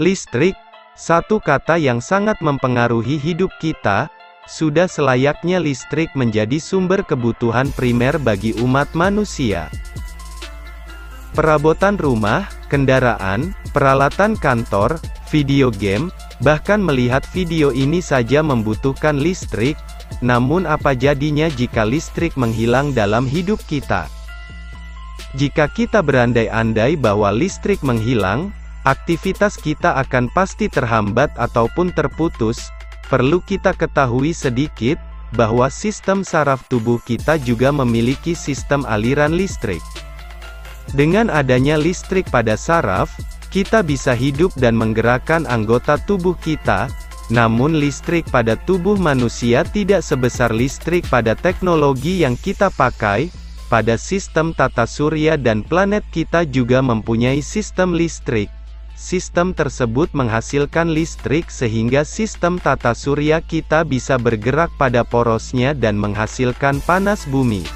Listrik, satu kata yang sangat mempengaruhi hidup kita. Sudah selayaknya listrik menjadi sumber kebutuhan primer bagi umat manusia. Perabotan rumah, kendaraan, peralatan kantor, video game, bahkan melihat video ini saja membutuhkan listrik. Namun apa jadinya jika listrik menghilang dalam hidup kita? Jika kita berandai-andai bahwa listrik menghilang, aktivitas kita akan pasti terhambat ataupun terputus. Perlu kita ketahui sedikit, bahwa sistem saraf tubuh kita juga memiliki sistem aliran listrik. Dengan adanya listrik pada saraf, kita bisa hidup dan menggerakkan anggota tubuh kita. Namun listrik pada tubuh manusia tidak sebesar listrik pada teknologi yang kita pakai. Pada sistem tata surya dan planet kita juga mempunyai sistem listrik. Sistem tersebut menghasilkan listrik sehingga sistem tata surya kita bisa bergerak pada porosnya dan menghasilkan panas bumi.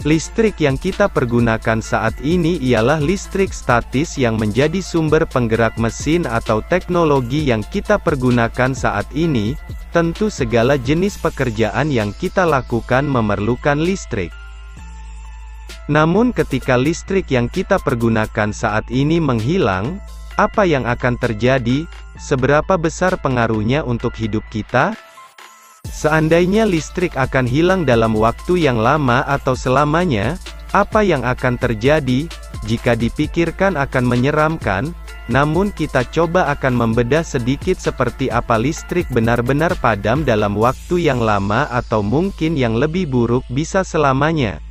Listrik yang kita pergunakan saat ini ialah listrik statis yang menjadi sumber penggerak mesin atau teknologi yang kita pergunakan saat ini. Tentu segala jenis pekerjaan yang kita lakukan memerlukan listrik. Namun ketika listrik yang kita pergunakan saat ini menghilang, apa yang akan terjadi? Seberapa besar pengaruhnya untuk hidup kita? Seandainya listrik akan hilang dalam waktu yang lama atau selamanya, apa yang akan terjadi? Jika dipikirkan akan menyeramkan, namun kita coba akan membedah sedikit seperti apa listrik benar-benar padam dalam waktu yang lama atau mungkin yang lebih buruk bisa selamanya.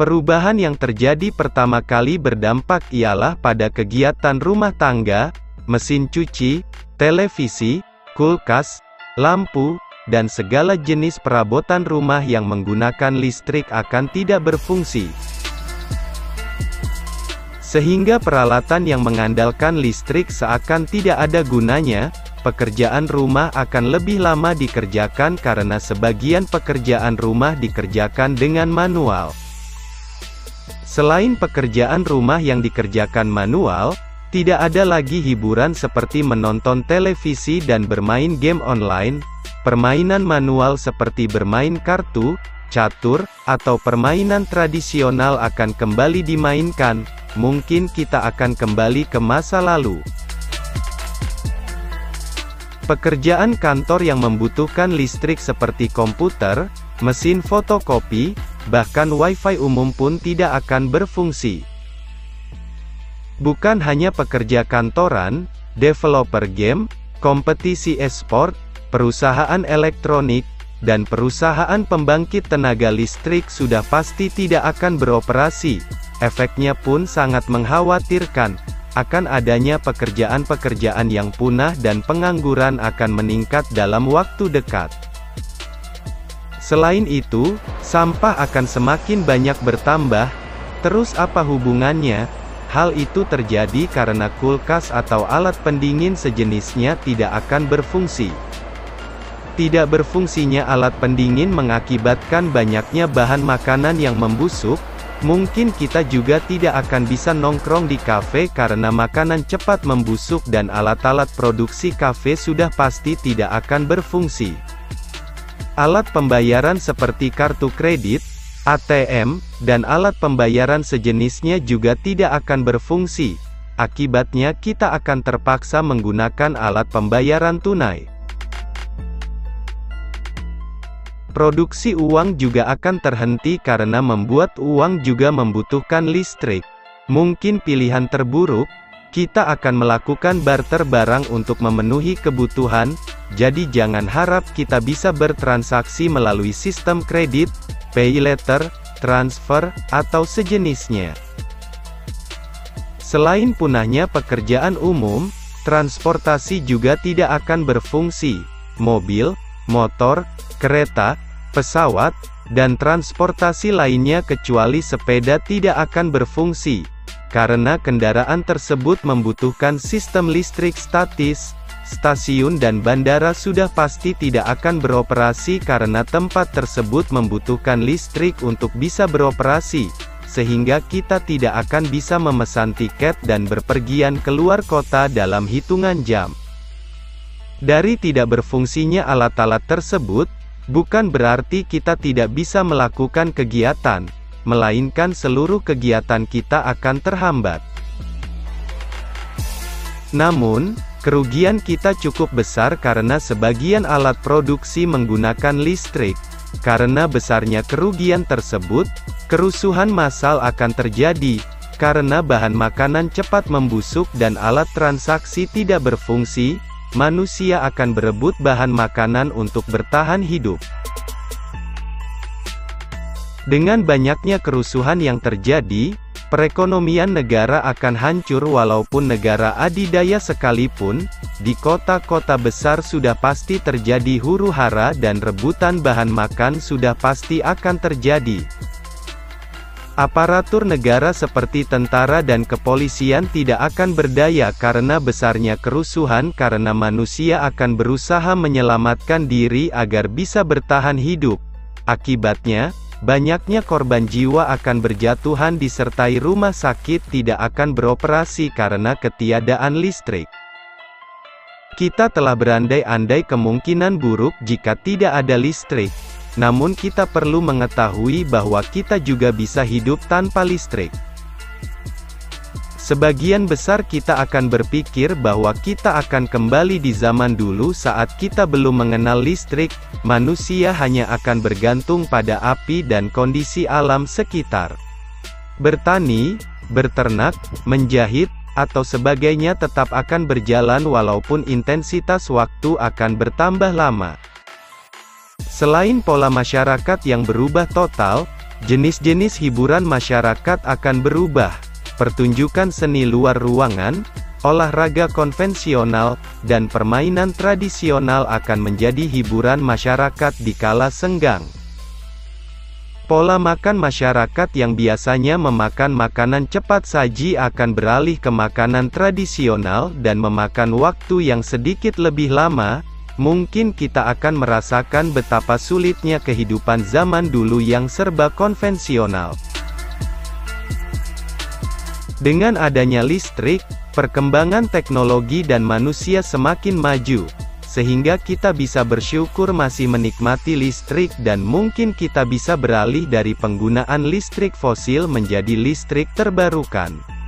Perubahan yang terjadi pertama kali berdampak ialah pada kegiatan rumah tangga, mesin cuci, televisi, kulkas, lampu, dan segala jenis perabotan rumah yang menggunakan listrik akan tidak berfungsi. Sehingga peralatan yang mengandalkan listrik seakan tidak ada gunanya. Pekerjaan rumah akan lebih lama dikerjakan karena sebagian pekerjaan rumah dikerjakan dengan manual. Selain pekerjaan rumah yang dikerjakan manual, tidak ada lagi hiburan seperti menonton televisi dan bermain game online. Permainan manual seperti bermain kartu, catur, atau permainan tradisional akan kembali dimainkan. Mungkin kita akan kembali ke masa lalu. Pekerjaan kantor yang membutuhkan listrik seperti komputer, mesin fotokopi, bahkan wifi umum pun tidak akan berfungsi. Bukan hanya pekerja kantoran, developer game, kompetisi e-sport, perusahaan elektronik, dan perusahaan pembangkit tenaga listrik sudah pasti tidak akan beroperasi. Efeknya pun sangat mengkhawatirkan. Akan adanya pekerjaan-pekerjaan yang punah dan pengangguran akan meningkat dalam waktu dekat. Selain itu, sampah akan semakin banyak bertambah. Terus apa hubungannya? Hal itu terjadi karena kulkas atau alat pendingin sejenisnya tidak akan berfungsi. Tidak berfungsinya alat pendingin mengakibatkan banyaknya bahan makanan yang membusuk. Mungkin kita juga tidak akan bisa nongkrong di kafe karena makanan cepat membusuk dan alat-alat produksi kafe sudah pasti tidak akan berfungsi. Alat pembayaran seperti kartu kredit, ATM, dan alat pembayaran sejenisnya juga tidak akan berfungsi. Akibatnya kita akan terpaksa menggunakan alat pembayaran tunai. Produksi uang juga akan terhenti karena membuat uang juga membutuhkan listrik. Mungkin pilihan terburuk, kita akan melakukan barter barang untuk memenuhi kebutuhan, jadi jangan harap kita bisa bertransaksi melalui sistem kredit, pay later, transfer, atau sejenisnya. Selain punahnya pekerjaan umum, transportasi juga tidak akan berfungsi. Mobil, motor, kereta, pesawat, dan transportasi lainnya kecuali sepeda tidak akan berfungsi, karena kendaraan tersebut membutuhkan sistem listrik statis. Stasiun dan bandara sudah pasti tidak akan beroperasi karena tempat tersebut membutuhkan listrik untuk bisa beroperasi. sehingga kita tidak akan bisa memesan tiket dan berpergian keluar kota dalam hitungan jam. Dari tidak berfungsinya alat-alat tersebut, bukan berarti kita tidak bisa melakukan kegiatan, melainkan seluruh kegiatan kita akan terhambat. Namun, kerugian kita cukup besar karena sebagian alat produksi menggunakan listrik. Karena besarnya kerugian tersebut, kerusuhan massal akan terjadi, karena bahan makanan cepat membusuk dan alat transaksi tidak berfungsi, manusia akan berebut bahan makanan untuk bertahan hidup. Dengan banyaknya kerusuhan yang terjadi, perekonomian negara akan hancur walaupun negara adidaya sekalipun. Di kota-kota besar sudah pasti terjadi huru-hara dan rebutan bahan makan sudah pasti akan terjadi. Aparatur negara seperti tentara dan kepolisian tidak akan berdaya karena besarnya kerusuhan karena manusia akan berusaha menyelamatkan diri agar bisa bertahan hidup. Akibatnya, banyaknya korban jiwa akan berjatuhan disertai rumah sakit tidak akan beroperasi karena ketiadaan listrik. Kita telah berandai-andai kemungkinan buruk jika tidak ada listrik, namun kita perlu mengetahui bahwa kita juga bisa hidup tanpa listrik. Sebagian besar kita akan berpikir bahwa kita akan kembali di zaman dulu saat kita belum mengenal listrik, manusia hanya akan bergantung pada api dan kondisi alam sekitar. Bertani, berternak, menjahit, atau sebagainya tetap akan berjalan walaupun intensitas waktu akan bertambah lama. Selain pola masyarakat yang berubah total, jenis-jenis hiburan masyarakat akan berubah. Pertunjukan seni luar ruangan, olahraga konvensional, dan permainan tradisional akan menjadi hiburan masyarakat di kala senggang. Pola makan masyarakat yang biasanya memakan makanan cepat saji akan beralih ke makanan tradisional dan memakan waktu yang sedikit lebih lama. Mungkin kita akan merasakan betapa sulitnya kehidupan zaman dulu yang serba konvensional. Dengan adanya listrik, perkembangan teknologi dan manusia semakin maju, sehingga kita bisa bersyukur masih menikmati listrik dan mungkin kita bisa beralih dari penggunaan listrik fosil menjadi listrik terbarukan.